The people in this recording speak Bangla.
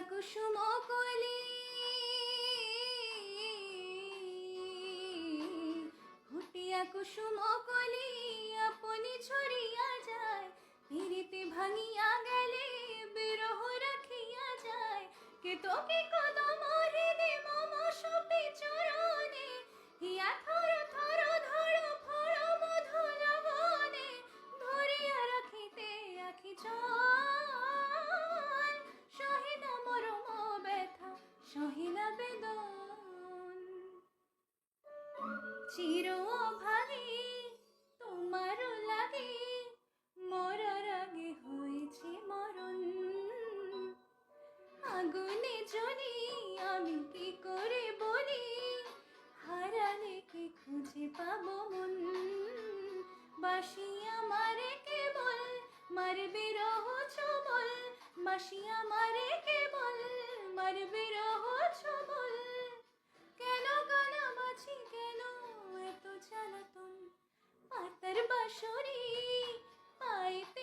কুসুম কলি ফুটিয়া কুসুম কলি আপনি ছড়িয়া যায়, পিরিতে ভাঙিয়া গেলে বিরহ রাখিয়া যায়। কে তোকে কদম হৃদে মম সপে চরণে, হিয়া থর থর ধর ফর মধু লবণে, ধরিয়া রাখিতে আখি জল। সহিনা মরম ব্যথা সহিনা বেদন, চির ভাগে তোমার লাগে, মরার আগে হয়েছে মরণ। আগুনে জ্বলি আমি কি করে বলি, হারালে কি খুঁজে পাবো মন। বাসি আমারে কেবল মারবে রহ ছবল, বাসি আমারে কেবল মারবে রহ ছবল। কেন কানামাছি কেন এত জ্বালাতন, পাতার বাঁশরি পাইতে